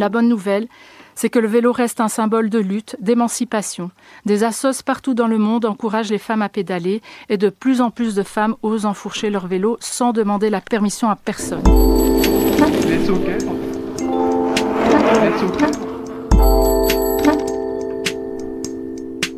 La bonne nouvelle, c'est que le vélo reste un symbole de lutte, d'émancipation. Des assos partout dans le monde encouragent les femmes à pédaler et de plus en plus de femmes osent enfourcher leur vélo sans demander la permission à personne. Let's okay. Let's okay.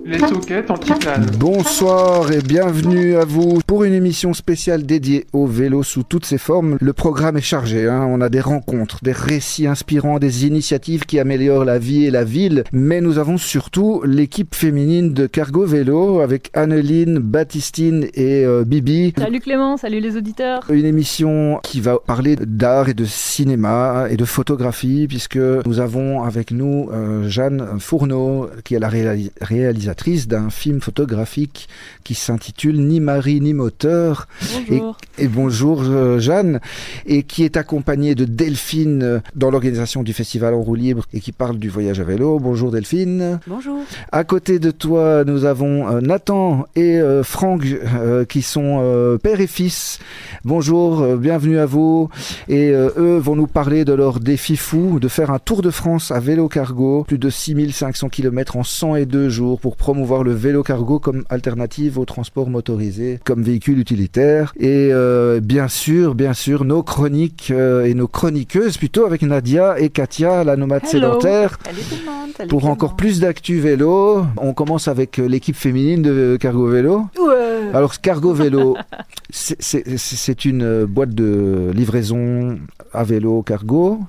Let's okay, Antiplane. Bonsoir et bienvenue à vous pour une émission spéciale dédiée au vélo sous toutes ses formes. Le programme est chargé, on a des rencontres, des récits inspirants, des initiatives qui améliorent la vie et la ville. Mais nous avons surtout l'équipe féminine de Cargo Vélo avec Anneline, Baptistine et Bibi. Salut Clément, salut les auditeurs. Une émission qui va parler d'art et de cinéma et de photographie puisque nous avons avec nous Jeanne Fourneau qui est la réalisatrice d'un film photographique qui s'intitule Ni mari ni moteur. Bonjour. Et bonjour Jeanne, et qui est accompagnée de Delphine dans l'organisation du festival en roue libre et qui parle du voyage à vélo. Bonjour Delphine. Bonjour. À côté de toi, nous avons Nathan et Franck qui sont père et fils. Bonjour, bienvenue à vous. Et eux vont nous parler de leur défi fou de faire un tour de France à vélo cargo, plus de 6500 km en 102 jours pour promouvoir le vélo cargo comme alternative au transport motorisé, comme véhicule utilitaire. Et bien sûr, nos chroniques et nos chroniqueuses, plutôt avec Nadia et Katia, la nomade sédentaire. Salut tout le monde. Salut Pour Clément. encore plus d'actu vélo, on commence avec l'équipe féminine de Cargo Vélo. Ouais. Alors Cargo Vélo, c'est une boîte de livraison à vélo cargo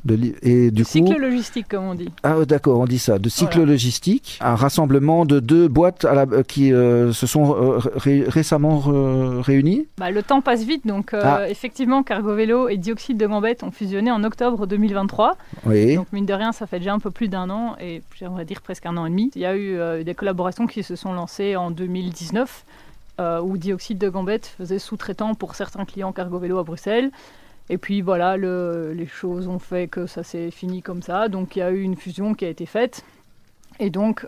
et du coup cycle logistique comme on dit. Ah d'accord, on dit ça, de cycle logistique, un rassemblement de deux boîtes qui se sont récemment réunies. Le temps passe vite, donc effectivement Cargo Vélo et Dioxyde de Gambette ont fusionné en octobre 2023. Oui. Donc mine de rien, ça fait déjà un peu plus d'un an et j'aimerais dire presque un an et demi. Il y a eu des collaborations qui se sont lancées en 2019 où Dioxyde de Gambette faisait sous-traitant pour certains clients Cargo Vélo à Bruxelles. Et puis voilà, les choses ont fait que ça s'est fini comme ça. Donc il y a eu une fusion qui a été faite. Et donc,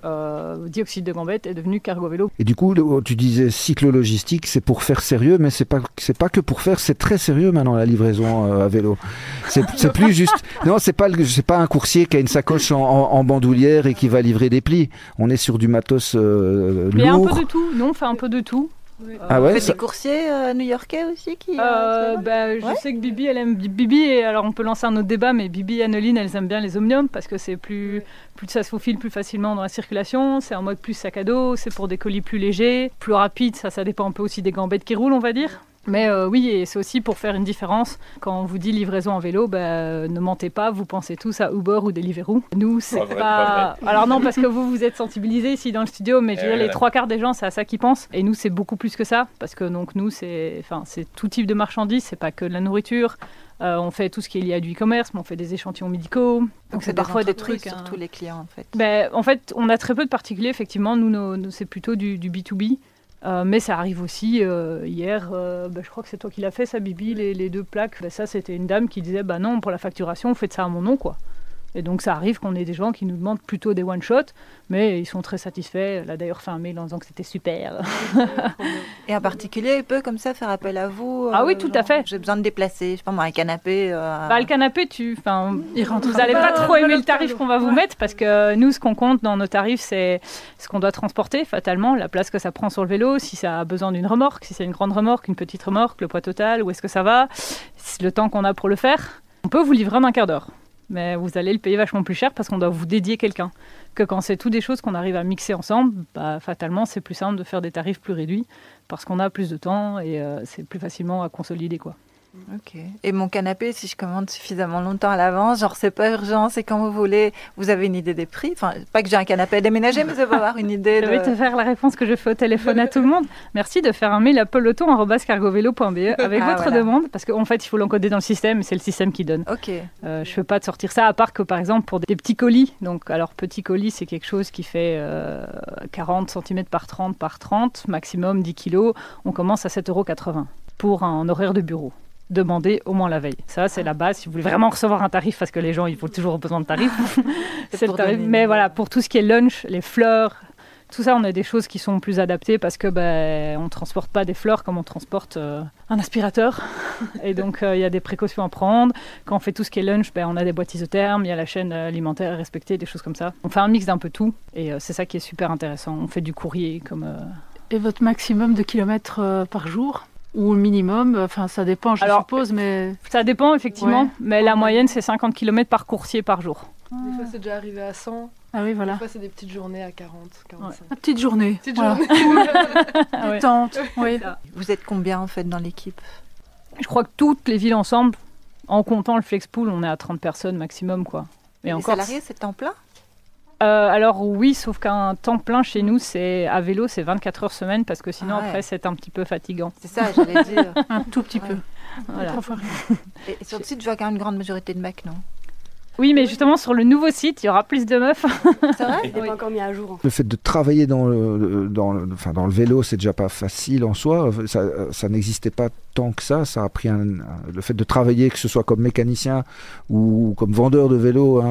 Dioxyde de Gambette est devenu Cargo Vélo. Et du coup, tu disais cycle logistique, c'est pour faire sérieux, mais c'est pas que pour faire, c'est très sérieux maintenant la livraison à vélo. C'est plus juste. Non, c'est pas un coursier qui a une sacoche en bandoulière et qui va livrer des plis. On est sur du matos lourd. Mais un peu de tout. Non, on fait un peu de tout. Oui. Ah ouais, vous faites des coursiers new-yorkais aussi qui je sais que Bibi, elle aime Bibi, et alors on peut lancer un autre débat, mais Bibi et Anneline, elles aiment bien les omniums parce que c'est plus ça se faufile plus facilement dans la circulation, c'est en mode plus sac à dos, c'est pour des colis plus légers, plus rapides, ça dépend un peu aussi des gambettes qui roulent, on va dire. Mais oui, et c'est aussi pour faire une différence. Quand on vous dit livraison en vélo, ne mentez pas, vous pensez tous à Uber ou Deliveroo. Nous, c'est pas... Alors non, parce que vous êtes sensibilisés ici dans le studio, mais je veux dire, les trois quarts des gens, c'est à ça qu'ils pensent. Et nous, c'est beaucoup plus que ça, parce que donc nous, c'est tout type de marchandises, c'est pas que de la nourriture. On fait tout ce qui est lié à du e-commerce, mais on fait des échantillons médicaux. Donc c'est parfois des trucs sur tous les clients, en fait. En fait, on a très peu de particuliers, effectivement. Nous c'est plutôt du B2B. Mais ça arrive aussi, hier, je crois que c'est toi qui l'as fait, ça, Bibi, les deux plaques. Ça, c'était une dame qui disait, non, pour la facturation, faites ça à mon nom, quoi. Et donc, ça arrive qu'on ait des gens qui nous demandent plutôt des one-shots, mais ils sont très satisfaits. Elle a d'ailleurs fait un mail en disant que c'était super. Et un particulier, il peut comme ça faire appel à vous Ah oui, tout à fait. J'ai besoin de déplacer, je sais pas moi, un canapé. Le canapé, vous n'allez pas trop aimer le tarif qu'on va vous mettre, parce que nous, ce qu'on compte dans nos tarifs, c'est ce qu'on doit transporter, fatalement, la place que ça prend sur le vélo, si ça a besoin d'une remorque, si c'est une grande remorque, une petite remorque, le poids total, où est-ce que ça va, le temps qu'on a pour le faire. On peut vous livrer en un quart d'heure. Mais vous allez le payer vachement plus cher parce qu'on doit vous dédier quelqu'un. Que quand c'est tout des choses qu'on arrive à mixer ensemble, fatalement, c'est plus simple de faire des tarifs plus réduits parce qu'on a plus de temps et c'est plus facilement à consolider, quoi. Ok. Et mon canapé, si je commande suffisamment longtemps à l'avance, genre c'est pas urgent, c'est quand vous voulez, vous avez une idée des prix. Enfin, pas que j'ai un canapé à déménager, mais ça va avoir une idée. Je vais te faire la réponse que je fais au téléphone à tout le monde. Merci de faire un mail à peloton@cargovelo.be avec votre demande, parce qu'en fait, il faut l'encoder dans le système et c'est le système qui donne. Ok. Je ne fais pas de sortir ça, à part que par exemple pour des petits colis. Donc, alors, petit colis, c'est quelque chose qui fait 40 cm par 30 par 30, maximum 10 kg. On commence à 7,80 € pour un horaire de bureau. Demandez au moins la veille. Ça, c'est la base. Si vous voulez vraiment recevoir un tarif, parce que les gens, ils ont toujours besoin de tarifs. C'est le tarif. Mais voilà, pour tout ce qui est lunch, les fleurs, Tout ça, on a des choses qui sont plus adaptées parce que on transporte pas des fleurs comme on transporte un aspirateur. Et donc, il y a des précautions à prendre. Quand on fait tout ce qui est lunch, on a des boîtes isothermes, il y a la chaîne alimentaire à respecter, des choses comme ça. On fait un mix d'un peu tout et c'est ça qui est super intéressant. On fait du courrier comme... Et votre maximum de kilomètres par jour ? Ou le minimum, enfin ça dépend, je suppose, mais... Ça dépend, effectivement, Ouais. mais la moyenne, c'est 50 km par coursier par jour. Des fois, c'est déjà arrivé à 100. Ah oui, voilà. Des fois, c'est des petites journées à 40, 45. La petite journée. Petite voilà. journée. Ah ouais. Détente, oui. Vous êtes combien en fait dans l'équipe? Je crois que toutes les villes ensemble, en comptant le Flexpool, on est à 30 personnes maximum, quoi. Et Les encore... salariés, c'est temps plein? Alors oui, sauf qu'un temps plein chez nous, c'est à vélo, c'est 24 heures semaine, parce que sinon Ah ouais. après, c'est un petit peu fatigant. C'est ça, j'allais dire. Un tout petit Ouais. peu. Voilà. Trois fois rien. Et sur le site, je vois quand même une grande majorité de mecs, non? Oui, mais justement, sur le nouveau site, il y aura plus de meufs. C'est vrai? Il n'est pas encore mis à jour. Le fait de travailler dans le vélo, c'est déjà pas facile en soi. Ça n'existait pas tant que ça. Ça a pris le fait de travailler, que ce soit comme mécanicien ou comme vendeur de vélo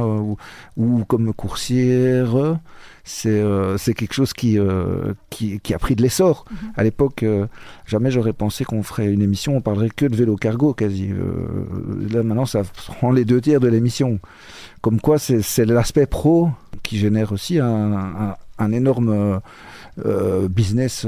ou comme coursière, c'est quelque chose qui a pris de l'essor. À l'époque, jamais j'aurais pensé qu'on ferait une émission, on parlerait que de vélo cargo quasi. Là maintenant, ça prend les 2 tiers de l'émission. Comme quoi, c'est l'aspect pro qui génère aussi un énorme business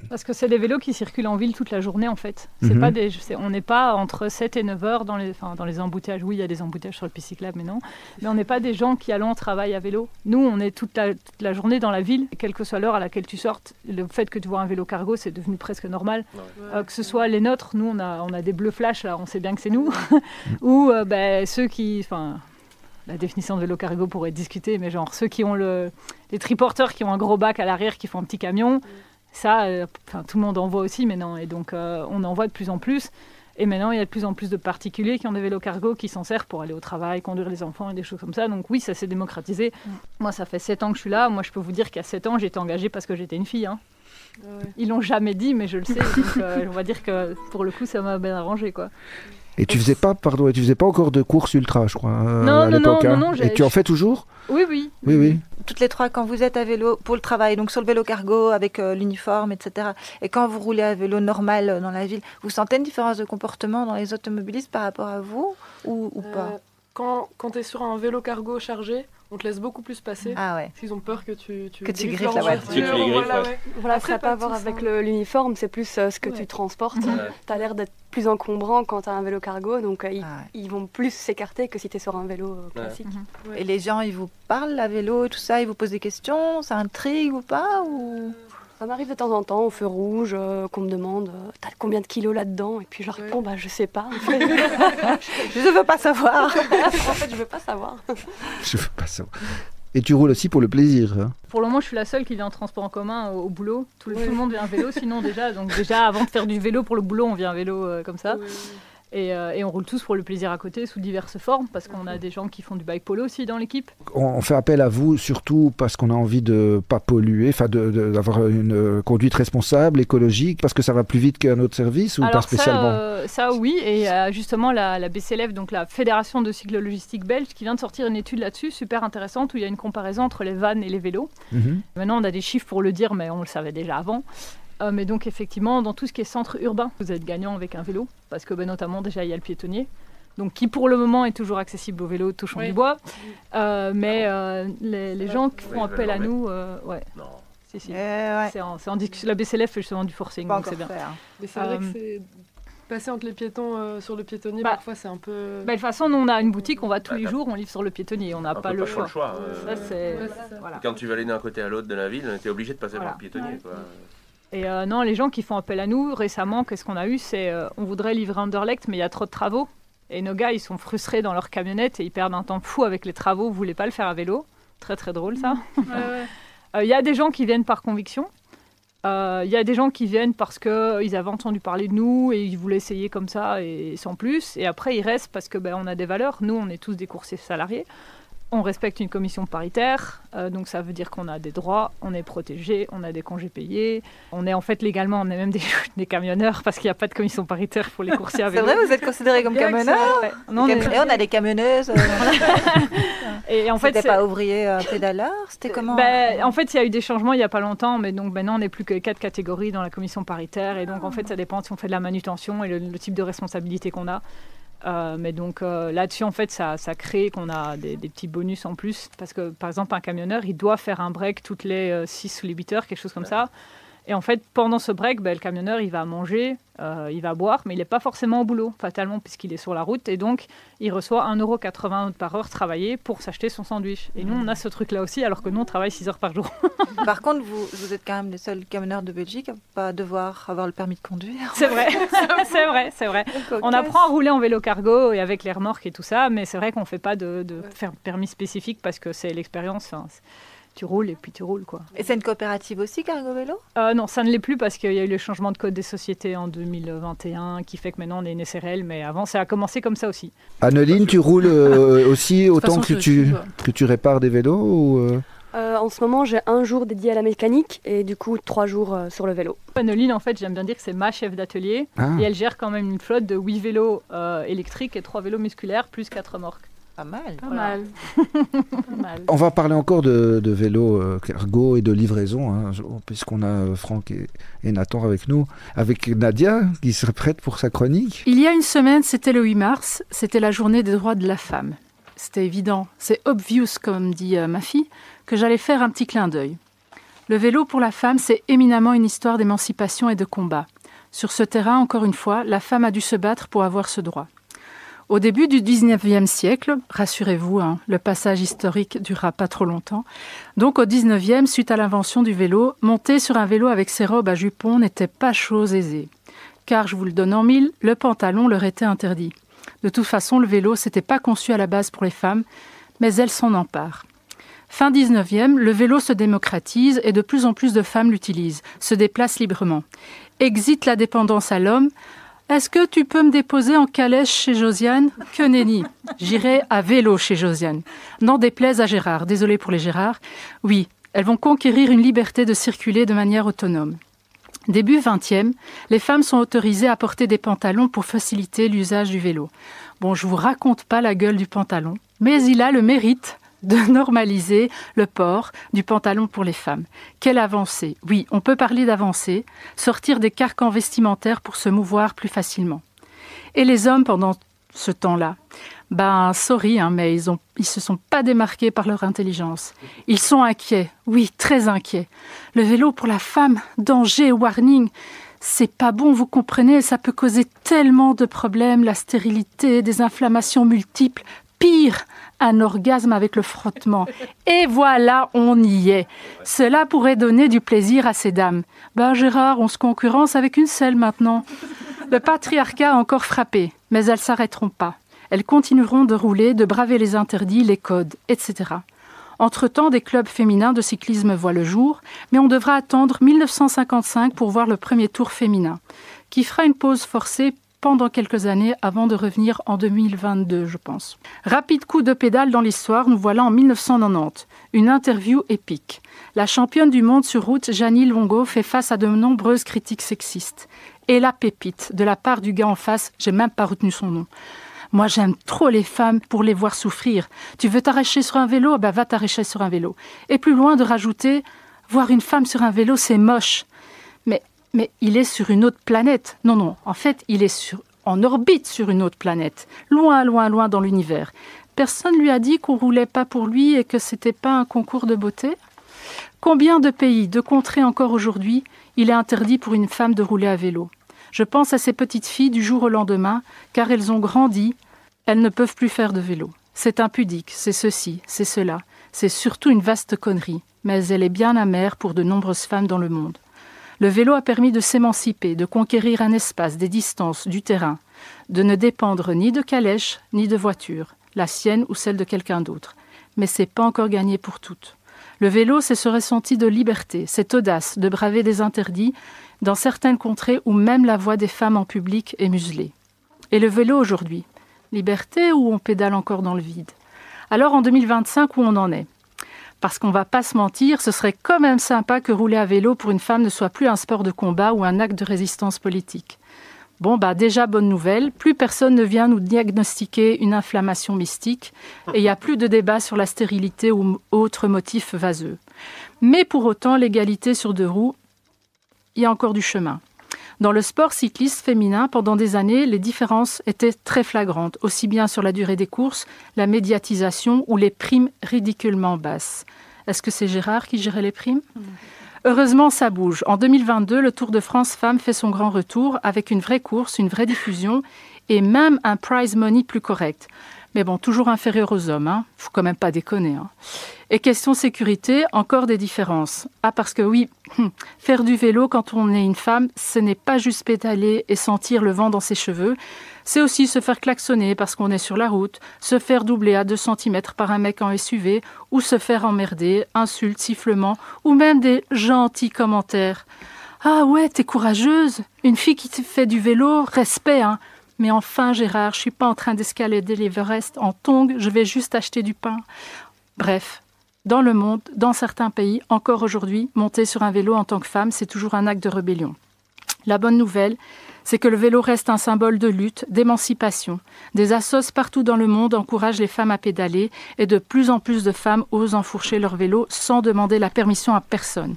Parce que c'est des vélos qui circulent en ville toute la journée, en fait. C'est Mhm. pas on n'est pas entre 7 et 9 heures dans les embouteillages. Oui, il y a des embouteillages sur le piste cyclable, mais non. Mais on n'est pas des gens qui allons au travail à vélo. Nous, on est toute la journée dans la ville. Et quelle que soit l'heure à laquelle tu sortes, le fait que tu vois un vélo cargo, c'est devenu presque normal. Que ce soit les nôtres, nous, on a des bleus flash, là, on sait bien que c'est nous. Ou ceux qui... La définition de vélo cargo pourrait discuter, mais genre ceux qui ont les triporteurs qui ont un gros bac à l'arrière, qui font un petit camion, ça, tout le monde en voit aussi maintenant. Et donc, on en voit de plus en plus. Et maintenant, il y a de plus en plus de particuliers qui ont des vélos cargo qui s'en servent pour aller au travail, conduire les enfants et des choses comme ça. Donc oui, ça s'est démocratisé. Moi, ça fait 7 ans que je suis là. Moi, je peux vous dire qu'à 7 ans, j'ai été engagée parce que j'étais une fille. Hein. Ouais. Ils l'ont jamais dit, mais je le sais. Donc, on va dire que pour le coup, ça m'a bien arrangé, quoi. Et tu faisais pas encore de course ultra, je crois, à l'époque. Non, Et tu en fais toujours? Oui. Oui. Toutes les trois, quand vous êtes à vélo pour le travail, donc sur le vélo cargo avec l'uniforme, etc., et quand vous roulez à vélo normal dans la ville, vous sentez une différence de comportement dans les automobilistes par rapport à vous ou pas? Quand tu es sur un vélo cargo chargé, on te laisse beaucoup plus passer. Ah ouais. Parce qu'ils ont peur que tu griffes leur la voiture. Que tu les griffes, voilà, ouais. ouais. Voilà, Après, ça n'a pas à voir tous, avec hein. l'uniforme, c'est plus ce que Ouais. tu transportes. Mhm. Tu as l'air d'être plus encombrant quand tu as un vélo cargo, donc Ah ouais. ils vont plus s'écarter que si tu es sur un vélo classique. Ouais. Et les gens, ils vous parlent à vélo et tout ça, ils vous posent des questions, ça intrigue ou pas ou... Ça m'arrive de temps en temps au feu rouge qu'on me demande t'as combien de kilos là-dedans, et puis je leur réponds je sais pas. En fait. Je veux pas savoir. En fait, je veux pas savoir. Je veux pas savoir. Et tu roules aussi pour le plaisir, hein? Pour le moment, je suis la seule qui vient en transport en commun au boulot. Tout le monde vient en vélo, sinon déjà, avant de faire du vélo pour le boulot, on vient en vélo comme ça. Ouais. Et on roule tous pour le plaisir à côté, sous diverses formes, parce qu'on a des gens qui font du bike polo aussi dans l'équipe. On fait appel à vous surtout parce qu'on a envie de pas polluer, d'avoir une conduite responsable, écologique, parce que ça va plus vite qu'un autre service ou pas Alors spécialement? ça oui, et justement la BCLF, donc la Fédération de cyclo-logistique belge, qui vient de sortir une étude là-dessus, super intéressante, où il y a une comparaison entre les vannes et les vélos. Mhm. Maintenant, on a des chiffres pour le dire, mais on le savait déjà avant. Mais donc, effectivement, dans tout ce qui est centre urbain, vous êtes gagnant avec un vélo, parce que notamment, déjà, il y a le piétonnier, donc qui pour le moment est toujours accessible au vélo, touchons du bois. Mais les gens qui font appel à nous, ouais. Non. Si. Ouais. C'est en discussion. La BCLF fait justement du forcing, Pas donc c'est encore bien. fait, hein. Mais c'est vrai que c'est... Passer entre les piétons sur le piétonnier, parfois c'est un peu... De toute façon, nous, on a une boutique, on va tous les jours, on livre sur le piétonnier, on n'a pas le choix. Ça, c'est... Ouais, c'est ça. Voilà. Quand tu vas aller d'un côté à l'autre de la ville, tu es obligé de passer Voilà. par le piétonnier. Quoi. Et non, les gens qui font appel à nous, récemment, qu'est-ce qu'on a eu? C'est on voudrait livrer Anderlecht, mais il y a trop de travaux. Et nos gars, ils sont frustrés dans leur camionnette et ils perdent un temps fou avec les travaux. Vous voulez pas le faire à vélo? Très très drôle ça. Il y a des gens qui viennent par conviction. Il y a des gens qui viennent parce qu'ils avaient entendu parler de nous et ils voulaient essayer comme ça et sans plus. Et après, ils restent parce que on a des valeurs. Nous, on est tous des coursiers salariés. On respecte une commission paritaire, donc ça veut dire qu'on a des droits, on est protégé, on a des congés payés. On est en fait légalement, on est même des camionneurs parce qu'il n'y a pas de commission paritaire pour les coursiers à vélo. C'est vrai, vous êtes considérés comme camionneurs? Ouais. On a des camionneuses. Et en fait, c'était pas ouvrier pédaleur? C'était comment? En fait, il y a eu des changements il n'y a pas longtemps, mais donc maintenant on n'est plus que 4 catégories dans la commission paritaire. Et donc en fait, ça dépend si on fait de la manutention et le type de responsabilité qu'on a. Mais donc là-dessus, en fait, ça crée qu'on a des petits bonus en plus. Parce que, par exemple, un camionneur, il doit faire un break toutes les 6 ou les 8 heures, quelque chose comme ça. Et en fait, pendant ce break, le camionneur, il va manger, il va boire, mais il n'est pas forcément au boulot, fatalement, puisqu'il est sur la route. Et donc, il reçoit 1,80 € par heure travaillée pour s'acheter son sandwich. Et nous, on a ce truc-là aussi, alors que nous, on travaille 6 heures par jour. Par contre, vous êtes quand même les seuls camionneurs de Belgique à ne pas devoir avoir le permis de conduire. C'est vrai, c'est vrai. On apprend à rouler en vélo cargo et avec les remorques et tout ça, mais c'est vrai qu'on ne fait pas de permis spécifique parce que c'est l'expérience. Tu roules et puis tu roules, quoi. Et c'est une coopérative aussi, Cargo Vélo? Non, ça ne l'est plus parce qu'il y a eu le changement de code des sociétés en 2021 qui fait que maintenant on est une SRL, mais avant ça a commencé comme ça aussi. Anneline, tu roules aussi autant que tu répares des vélos ou En ce moment, j'ai un jour dédié à la mécanique et du coup 3 jours sur le vélo. Anneline, en fait, j'aime bien dire que c'est ma chef d'atelier et elle gère quand même une flotte de 8 vélos électriques et 3 vélos musculaires plus 4 remorques. Pas mal. Pas mal. On va parler encore de vélo cargo et de livraison, puisqu'on a Franck et Nathan avec nous, avec Nadia qui serait prête pour sa chronique. Il y a une semaine, c'était le 8 mars, c'était la journée des droits de la femme. C'était évident, c'est obvious comme dit ma fille, que j'allais faire un petit clin d'œil. Le vélo pour la femme, c'est éminemment une histoire d'émancipation et de combat. Sur ce terrain, encore une fois, la femme a dû se battre pour avoir ce droit. Au début du 19e siècle, rassurez-vous, le passage historique durera pas trop longtemps. Donc au 19e, suite à l'invention du vélo, monter sur un vélo avec ses robes à jupons n'était pas chose aisée. Car, je vous le donne en mille, le pantalon leur était interdit. De toute façon, le vélo, c'était pas conçu à la base pour les femmes, mais elles s'en emparent. Fin 19e, le vélo se démocratise et de plus en plus de femmes l'utilisent, se déplacent librement. Exit la dépendance à l'homme. Est-ce que tu peux me déposer en calèche chez Josiane? Que nenni. J'irai à vélo chez Josiane. N'en déplaise à Gérard. Désolée pour les Gérard. Oui, elles vont conquérir une liberté de circuler de manière autonome. Début 20e, les femmes sont autorisées à porter des pantalons pour faciliter l'usage du vélo. Bon, je vous raconte pas la gueule du pantalon, mais il a le mérite de normaliser le port du pantalon pour les femmes. Quelle avancée! Oui, on peut parler d'avancée, sortir des carcans vestimentaires pour se mouvoir plus facilement. Et les hommes, pendant ce temps-là, sorry, mais ils se sont pas démarqués par leur intelligence. Ils sont inquiets, oui, très inquiets. Le vélo pour la femme, danger, warning, c'est pas bon, vous comprenez, ça peut causer tellement de problèmes, la stérilité, des inflammations multiples, pire, un orgasme avec le frottement. Et voilà, on y est. Cela pourrait donner du plaisir à ces dames. Gérard, on se concurrence avec une selle maintenant. Le patriarcat a encore frappé, mais elles ne s'arrêteront pas. Elles continueront de rouler, de braver les interdits, les codes, etc. Entre-temps, des clubs féminins de cyclisme voient le jour, mais on devra attendre 1955 pour voir le premier tour féminin, qui fera une pause forcée pendant quelques années avant de revenir en 2022, je pense. Rapide coup de pédale dans l'histoire, nous voilà en 1990. Une interview épique. La championne du monde sur route, Jeannie Longo, fait face à de nombreuses critiques sexistes. Et la pépite, de la part du gars en face, j'ai même pas retenu son nom. Moi, j'aime trop les femmes pour les voir souffrir. Tu veux t'arracher sur un vélo? Va t'arracher sur un vélo. Et plus loin de rajouter, voir une femme sur un vélo, c'est moche. Mais il est sur une autre planète. Non, en fait, il est en orbite sur une autre planète. Loin, loin, loin dans l'univers. Personne lui a dit qu'on roulait pas pour lui et que c'était pas un concours de beauté? Combien de pays, de contrées encore aujourd'hui, il est interdit pour une femme de rouler à vélo? Je pense à ces petites filles du jour au lendemain, car elles ont grandi, elles ne peuvent plus faire de vélo. C'est impudique, c'est ceci, c'est cela. C'est surtout une vaste connerie, mais elle est bien amère pour de nombreuses femmes dans le monde. Le vélo a permis de s'émanciper, de conquérir un espace, des distances, du terrain, de ne dépendre ni de calèche, ni de voiture, la sienne ou celle de quelqu'un d'autre. Mais c'est pas encore gagné pour toutes. Le vélo, c'est ce ressenti de liberté, cette audace de braver des interdits dans certaines contrées où même la voix des femmes en public est muselée. Et le vélo aujourd'hui, liberté ou on pédale encore dans le vide? Alors en 2025, où on en est ? Parce qu'on ne va pas se mentir, ce serait quand même sympa que rouler à vélo pour une femme ne soit plus un sport de combat ou un acte de résistance politique. Bon, déjà, bonne nouvelle, plus personne ne vient nous diagnostiquer une inflammation mystique et il n'y a plus de débat sur la stérilité ou autres motifs vaseux. Mais pour autant, l'égalité sur 2 roues, il y a encore du chemin. Dans le sport cycliste féminin, pendant des années, les différences étaient très flagrantes, aussi bien sur la durée des courses, la médiatisation ou les primes ridiculement basses. Est-ce que c'est Gérard qui gérait les primes ? Heureusement, ça bouge. En 2022, le Tour de France Femmes fait son grand retour avec une vraie course, une vraie diffusion et même un prize money plus correct. Mais bon, toujours inférieur aux hommes, faut quand même pas déconner. Et question sécurité, encore des différences. Parce que oui, faire du vélo quand on est une femme, ce n'est pas juste pédaler et sentir le vent dans ses cheveux. C'est aussi se faire klaxonner parce qu'on est sur la route, se faire doubler à 2 cm par un mec en SUV ou se faire emmerder, insultes, sifflements ou même des gentils commentaires. « Ah ouais, t'es courageuse, une fille qui fait du vélo, respect, Mais enfin, Gérard, je suis pas en train d'escalader l'Everest en tongs, je vais juste acheter du pain. » Bref, dans le monde, dans certains pays, encore aujourd'hui, monter sur un vélo en tant que femme, c'est toujours un acte de rébellion. La bonne nouvelle, c'est que le vélo reste un symbole de lutte, d'émancipation. Des assos partout dans le monde encouragent les femmes à pédaler et de plus en plus de femmes osent enfourcher leur vélo sans demander la permission à personne.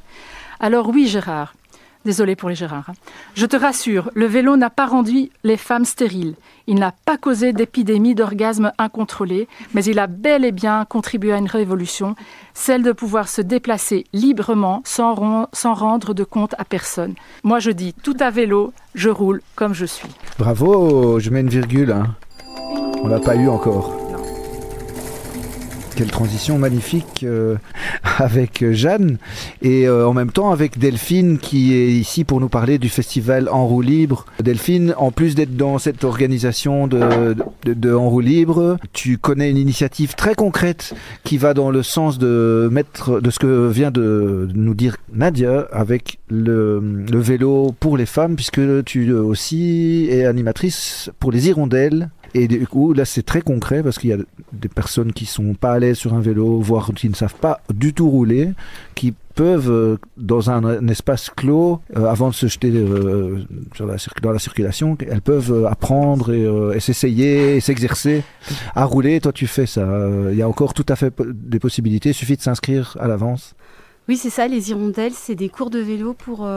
Alors oui, Gérard, désolée pour les Gérard. Je te rassure, le vélo n'a pas rendu les femmes stériles. Il n'a pas causé d'épidémie d'orgasme incontrôlée, mais il a bel et bien contribué à une révolution, celle de pouvoir se déplacer librement sans rendre de compte à personne. Moi, je dis tout à vélo, je roule comme je suis. Bravo, je mets une virgule. On l'a pas eu encore. Quelle transition magnifique avec Jeanne et en même temps avec Delphine qui est ici pour nous parler du festival En Roue Libre. Delphine, en plus d'être dans cette organisation de En Roue Libre, tu connais une initiative très concrète qui va dans le sens de ce que vient de nous dire Nadia avec le vélo pour les femmes, puisque tu aussi es animatrice pour les Hirondelles. Et du coup, là, c'est très concret parce qu'il y a des personnes qui sont pas à l'aise sur un vélo, voire qui ne savent pas du tout rouler, qui peuvent, dans un espace clos, avant de se jeter dans la circulation, elles peuvent apprendre et s'essayer et s'exercer à rouler. Toi, tu fais ça. Il y a encore tout à fait des possibilités. Il suffit de s'inscrire à l'avance. Oui, c'est ça, les Hirondelles, c'est des cours de vélo pour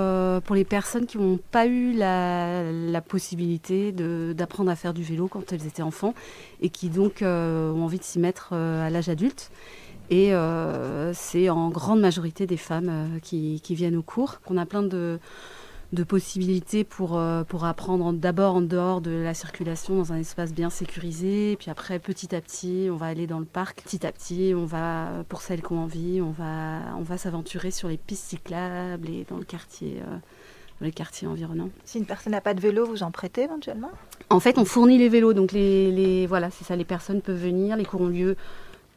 les personnes qui n'ont pas eu la possibilité d'apprendre à faire du vélo quand elles étaient enfants et qui donc ont envie de s'y mettre à l'âge adulte. Et c'est en grande majorité des femmes qui viennent au cours. On a plein de possibilités pour apprendre d'abord en dehors de la circulation dans un espace bien sécurisé, puis après petit à petit on va aller dans le parc, petit à petit on va, pour celles qui ont envie, on va s'aventurer sur les pistes cyclables et dans les quartiers environnants. Si une personne n'a pas de vélo, vous en prêtez éventuellement ? En fait on fournit les vélos, donc voilà, c'est ça, les personnes peuvent venir, les cours ont lieu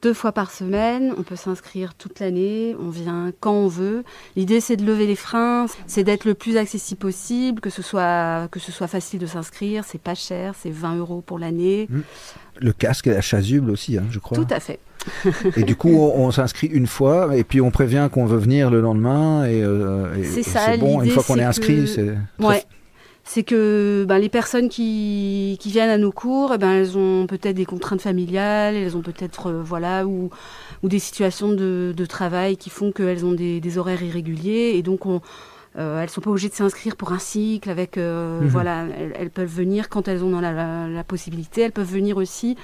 2 fois par semaine, on peut s'inscrire toute l'année, on vient quand on veut. L'idée, c'est de lever les freins, c'est d'être le plus accessible possible, que ce soit facile de s'inscrire, c'est pas cher, c'est 20 € pour l'année. Le casque et la chasuble aussi, je crois. Tout à fait. Et du coup, on s'inscrit une fois et puis on prévient qu'on veut venir le lendemain et c'est bon, une fois qu'on est inscrit, c'est... Ouais. C'est que les personnes qui viennent à nos cours, elles ont peut-être des contraintes familiales, elles ont peut-être ou des situations de travail qui font qu'elles ont des horaires irréguliers et donc elles sont pas obligées de s'inscrire pour un cycle avec elles peuvent venir quand elles ont la possibilité, elles peuvent venir aussi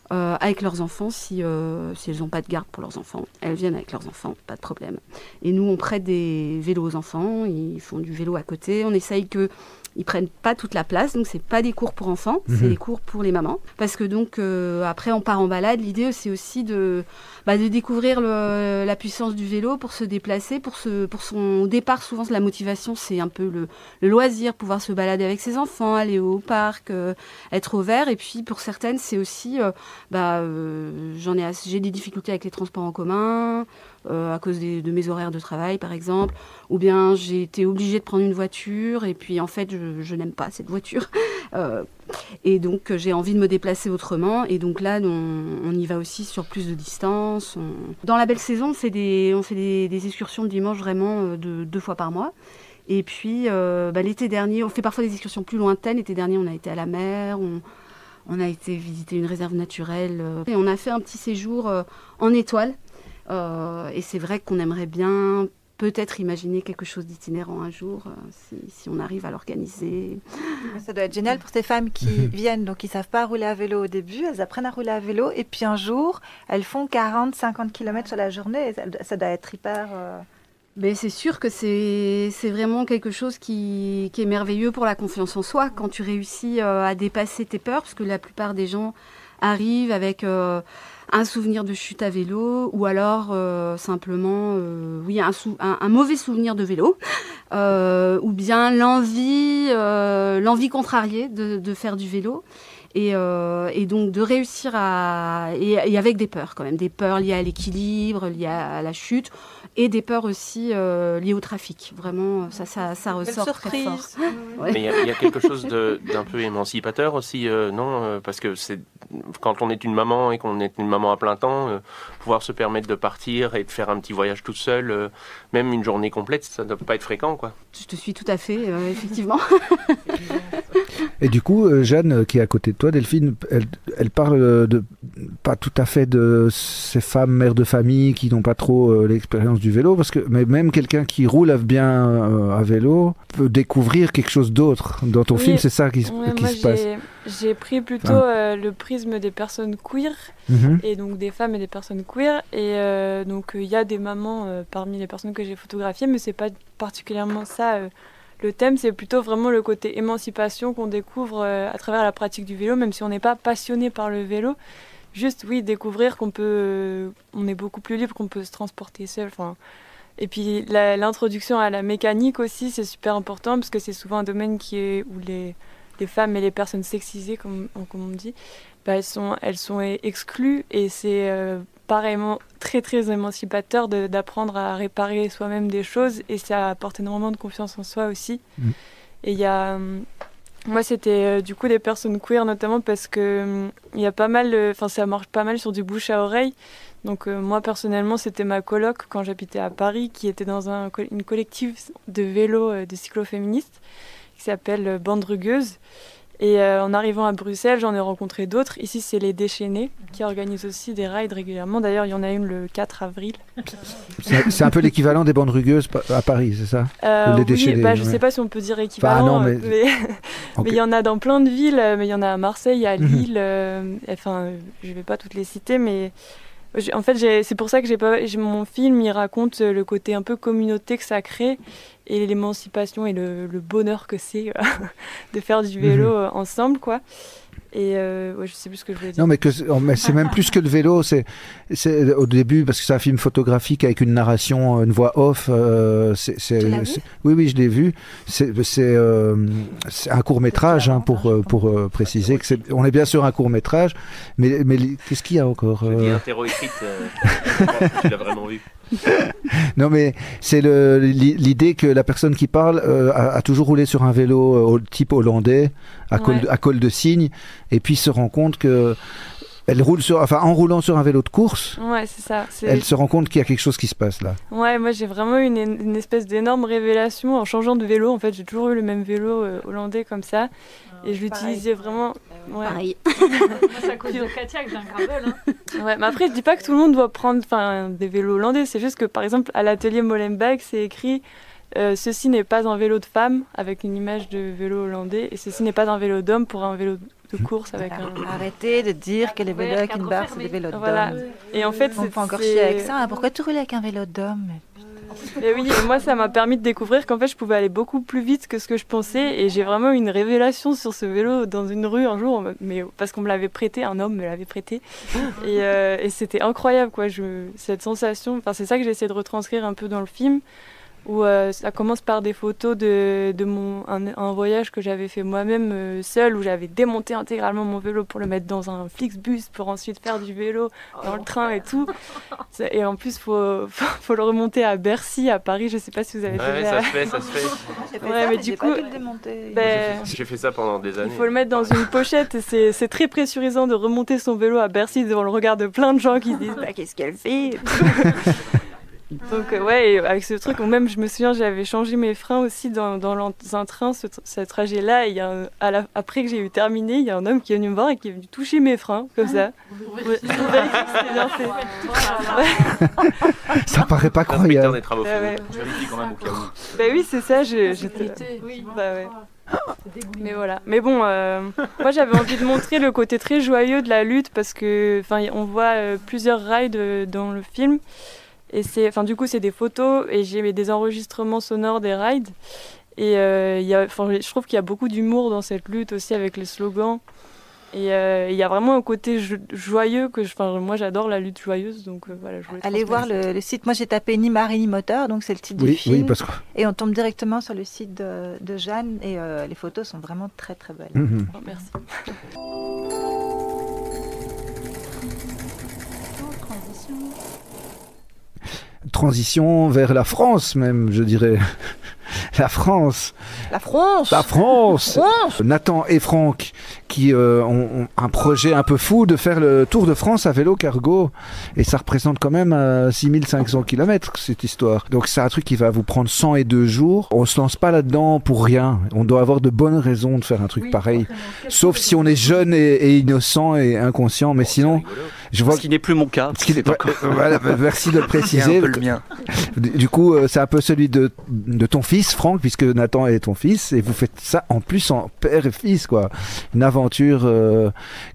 avec leurs enfants si elles n'ont pas de garde pour leurs enfants. Elles viennent avec leurs enfants, pas de problème. Et nous, on prête des vélos aux enfants, ils font du vélo à côté, on essaye qu'ils prennent pas toute la place, donc c'est pas des cours pour enfants, c'est des cours pour les mamans. Parce que donc après on part en balade, l'idée c'est aussi de découvrir la puissance du vélo pour se déplacer, pour son départ. Souvent la motivation c'est un peu le loisir, pouvoir se balader avec ses enfants, aller au parc, être au vert. Et puis pour certaines c'est aussi j'ai des difficultés avec les transports en commun, à cause de mes horaires de travail par exemple, ou bien j'ai été obligée de prendre une voiture et puis en fait je n'aime pas cette voiture. Et donc j'ai envie de me déplacer autrement. Et donc là, on y va aussi sur plus de distance. Dans la belle saison, on fait des excursions le dimanche vraiment 2 fois par mois. Et puis l'été dernier, on fait parfois des excursions plus lointaines. L'été dernier, on a été à la mer, on a été visiter une réserve naturelle. Et on a fait un petit séjour en étoile. Et c'est vrai qu'on aimerait bien peut-être imaginer quelque chose d'itinérant un jour, si on arrive à l'organiser. Ça doit être génial pour ces femmes qui viennent, donc qui ne savent pas rouler à vélo au début, elles apprennent à rouler à vélo, et puis un jour, elles font 40-50 km sur la journée, et ça doit être hyper... Mais c'est sûr que c'est vraiment quelque chose qui est merveilleux pour la confiance en soi, quand tu réussis à dépasser tes peurs, parce que la plupart des gens arrivent avec... un souvenir de chute à vélo, ou alors simplement un mauvais souvenir de vélo, ou bien l'envie contrariée de faire du vélo, et donc de réussir et avec des peurs quand même, des peurs liées à l'équilibre, liées à la chute, et des peurs aussi liées au trafic. Vraiment, ça ressort très fort. Ouais. Mais il y a quelque chose d'un peu émancipateur aussi, non parce que c'est quand on est une maman et qu'on est une maman à plein temps, pouvoir se permettre de partir et de faire un petit voyage toute seule, même une journée complète, ça ne doit pas être fréquent, quoi. Je te suis tout à fait, effectivement. Et du coup, Jeanne, qui est à côté de toi, Delphine, elle parle pas tout à fait de ces femmes mères de famille qui n'ont pas trop l'expérience du vélo, parce que même quelqu'un qui roule bien à vélo peut découvrir quelque chose d'autre. Dans ton film, c'est ça qui se passe. J'ai pris plutôt le prisme des personnes queer, et donc des femmes et des personnes queer, et donc il y a des mamans parmi les personnes que j'ai photographiées, mais c'est pas particulièrement ça. Le thème, c'est plutôt vraiment le côté émancipation qu'on découvre à travers la pratique du vélo, même si on n'est pas passionné par le vélo. Juste, oui, découvrir qu'on est beaucoup plus libre, qu'on peut se transporter seul. Et puis l'introduction à la mécanique aussi, c'est super important, parce que c'est souvent un domaine où les femmes et les personnes sexisées, comme on dit, elles sont exclues, et c'est pareillement très très émancipateur d'apprendre à réparer soi-même des choses, et ça apporte énormément de confiance en soi aussi. Et il y a moi c'était du coup des personnes queer, notamment parce que il y a pas mal ça marche pas mal sur du bouche à oreille. Donc moi personnellement, c'était ma coloc quand j'habitais à Paris, qui était dans une collective de vélo de cyclo-féministes qui s'appelle Bande Rugueuse. Et en arrivant à Bruxelles, j'en ai rencontré d'autres. Ici, c'est les Déchaînés qui organisent aussi des rides régulièrement. D'ailleurs, il y en a une le 4 avril. C'est un peu l'équivalent des bandes rugueuses à Paris, c'est ça? Les Déchaînés, je ne sais pas si on peut dire équivalent, mais il y en a dans plein de villes. Mais il y en a à Marseille, à Lille. Je ne vais pas toutes les citer, mais... En fait, c'est pour ça que mon film, il raconte le côté un peu communauté que ça crée, et l'émancipation et le bonheur que c'est de faire du vélo ensemble, quoi. Et je sais plus ce que je voulais dire. Non, mais c'est même plus que le vélo. C'est au début, parce que c'est un film photographique avec une narration, une voix off. Oui, je l'ai vu. C'est un court-métrage, pour préciser. On est bien sûr un court-métrage. Mais qu'est-ce qu'il y a encore Je dis interro-écrite. Tu l'as vraiment vu. Non, mais c'est l'idée que la personne qui parle a toujours roulé sur un vélo type hollandais à col de cygne, et puis se rend compte que elle roule en roulant sur un vélo de course. Ouais, c'est ça. Elle se rend compte qu'il y a quelque chose qui se passe là. Ouais, moi j'ai vraiment eu une espèce d'énorme révélation en changeant de vélo. En fait, j'ai toujours eu le même vélo hollandais comme ça. Et je l'utilisais vraiment... Pareil. C'est à cause de Katia que j'ai un gravel. Ouais, mais après, je dis pas que tout le monde doit prendre des vélos hollandais. C'est juste que, par exemple, à l'atelier Molenbeek, c'est écrit ceci n'est pas un vélo de femme, avec une image de vélo hollandais, et ceci n'est pas un vélo d'homme pour un vélo de course avec Arrêtez de dire que les vélos avec une barre, c'est des vélos d'homme. Voilà. Et en fait, on peut encore chier avec ça. Pourquoi tu roules avec un vélo d'homme? Et oui, moi ça m'a permis de découvrir qu'en fait je pouvais aller beaucoup plus vite que ce que je pensais, et j'ai vraiment eu une révélation sur ce vélo dans une rue un jour, mais parce qu'on me l'avait prêté, un homme me l'avait prêté, et c'était incroyable, quoi. Cette sensation, c'est ça que j'ai essayé de retranscrire un peu dans le film, où ça commence par des photos de un voyage que j'avais fait moi-même seule, où j'avais démonté intégralement mon vélo pour le mettre dans un Flixbus pour ensuite faire du vélo dans le train et tout. Et en plus, faut le remonter à Bercy, à Paris. Je sais pas si vous avez fait ça se fait. Mais du coup, j'ai fait ça pendant des années. Il faut le mettre dans une pochette et c'est très pressurisant de remonter son vélo à Bercy devant le regard de plein de gens qui se disent qu'est-ce qu'elle fait. Donc et avec ce truc, même je me souviens, j'avais changé mes freins aussi dans un train, ce trajet-là. Et après que j'ai eu terminé, il y a un homme qui est venu me voir et qui est venu toucher mes freins, comme ça. C'était bien fait. Ça paraît pas croyable. Des travaux je vérifie quand même au cas où. Oui, c'est ça. J'étais... Mais voilà. Mais bon, moi j'avais envie de montrer le côté très joyeux de la lutte parce que, on voit plusieurs rides dans le film. Et du coup, c'est des photos et j'ai des enregistrements sonores des rides. Et je trouve qu'il y a beaucoup d'humour dans cette lutte aussi avec les slogans. Et il y a vraiment un côté joyeux que moi j'adore la lutte joyeuse. Donc voilà, je voulais allez voir le site. Moi j'ai tapé ni mari ni moteur, donc c'est le titre du film. Oui, parce que... Et on tombe directement sur le site de Jeanne et les photos sont vraiment très très belles. Oh, merci. Transition vers la France même, je dirais. La France. Nathan et Franck qui ont un projet un peu fou de faire le Tour de France à vélo cargo. Et ça représente quand même 6500 km cette histoire. Donc c'est un truc qui va vous prendre 102 jours. On se lance pas là-dedans pour rien. On doit avoir de bonnes raisons de faire un truc pareil. Sauf si on est jeune et innocent et inconscient. Mais sinon, je vois... Ce qui n'est plus mon cas. Voilà, merci de le préciser. Un peu le mien. Du coup, c'est un peu celui de ton fils, Franck, puisque Nathan est ton fils, et vous faites ça en plus en père et fils, quoi. Une aventure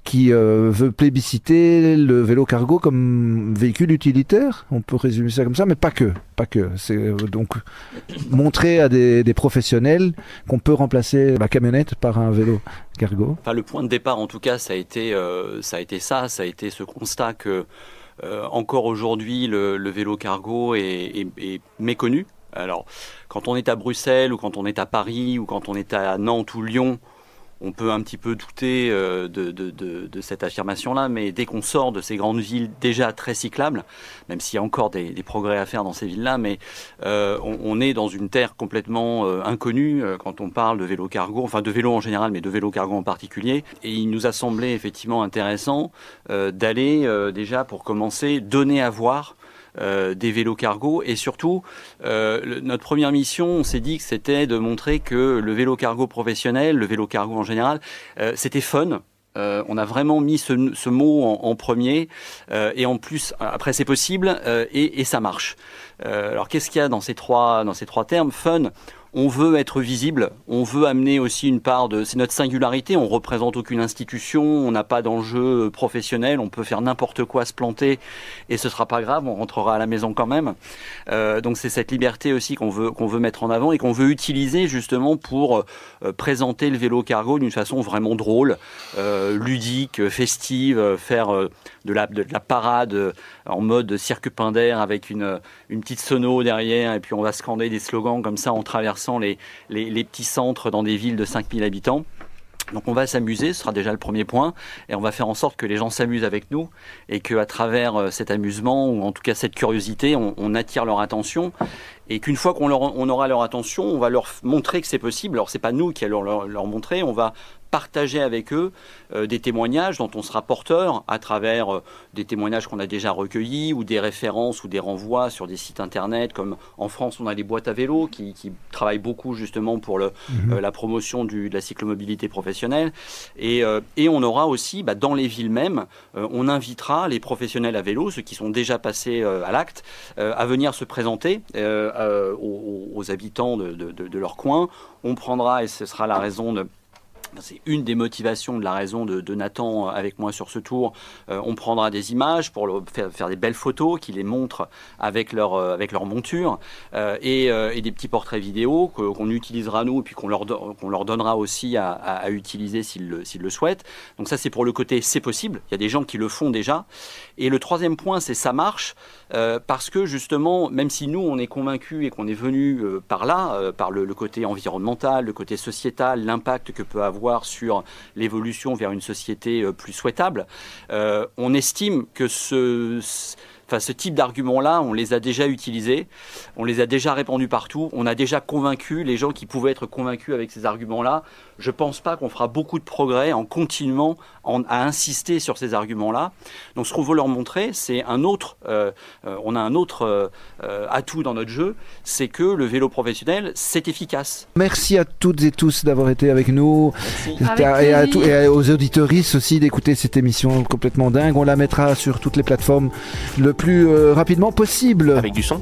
qui veut plébisciter le vélo cargo comme véhicule utilitaire, on peut résumer ça comme ça, mais pas que. C'est donc montrer à des professionnels qu'on peut remplacer la camionnette par un vélo cargo. Enfin, le point de départ, en tout cas, ça a été ce constat que encore aujourd'hui, le vélo cargo est méconnu. Alors, quand on est à Bruxelles ou quand on est à Paris ou quand on est à Nantes ou Lyon, on peut un petit peu douter de cette affirmation-là, mais dès qu'on sort de ces grandes villes déjà très cyclables, même s'il y a encore des progrès à faire dans ces villes-là, mais on est dans une terre complètement inconnue quand on parle de vélo cargo, enfin de vélo en général, mais de vélo cargo en particulier. Et il nous a semblé effectivement intéressant d'aller déjà, pour commencer, donner à voir des vélos cargo et surtout notre première mission, on s'est dit que c'était de montrer que le vélo cargo professionnel, le vélo cargo en général, c'était fun. On a vraiment mis ce mot en premier et en plus après c'est possible et ça marche. Alors qu'est-ce qu'il y a dans ces trois termes? Fun. On veut être visible, on veut amener aussi une part de... C'est notre singularité, on ne représente aucune institution, on n'a pas d'enjeu professionnel, on peut faire n'importe quoi, se planter, et ce ne sera pas grave, on rentrera à la maison quand même. Donc c'est cette liberté aussi qu'on veut mettre en avant et qu'on veut utiliser justement pour présenter le vélo cargo d'une façon vraiment drôle, ludique, festive, faire de la parade en mode cirque Pinder avec une petite sono derrière, et puis on va scander des slogans comme ça en traversant les petits centres dans des villes de 5000 habitants. Donc on va s'amuser, ce sera déjà le premier point, et on va faire en sorte que les gens s'amusent avec nous et qu'à travers cet amusement, ou en tout cas cette curiosité, on attire leur attention. Et qu'une fois qu'on aura leur attention, on va leur montrer que c'est possible. Alors c'est pas nous qui allons leur montrer, on va partager avec eux des témoignages dont on sera porteur à travers des témoignages qu'on a déjà recueillis ou des références ou des renvois sur des sites internet, comme en France on a les boîtes à vélo qui travaillent beaucoup justement pour la promotion de la cyclomobilité professionnelle, et on aura aussi dans les villes mêmes, on invitera les professionnels à vélo, ceux qui sont déjà passés à l'acte, à venir se présenter aux habitants de leur coin. On prendra, et ce sera la raison C'est une des motivations de la raison de Nathan avec moi sur ce tour. On prendra des images pour faire des belles photos qui les montrent avec leur monture et des petits portraits vidéo qu'on utilisera nous et puis qu'on leur donnera aussi à utiliser s'ils le souhaitent. Donc ça, c'est pour le côté c'est possible. Il y a des gens qui le font déjà. Et le troisième point, c'est ça marche parce que justement, même si nous on est convaincus et qu'on est venu par là, par le côté environnemental, le côté sociétal, l'impact que peut avoir sur l'évolution vers une société plus souhaitable, on estime que ce type d'arguments-là, on les a déjà utilisés, on les a déjà répandus partout, on a déjà convaincu les gens qui pouvaient être convaincus avec ces arguments-là. Je ne pense pas qu'on fera beaucoup de progrès en continuant à insister sur ces arguments-là. Donc ce qu'on veut leur montrer, c'est on a un autre atout dans notre jeu, c'est que le vélo professionnel, c'est efficace. Merci à toutes et tous d'avoir été avec nous. Et aux auditeuristes aussi d'écouter cette émission complètement dingue. On la mettra sur toutes les plateformes le plus rapidement possible. Avec du son.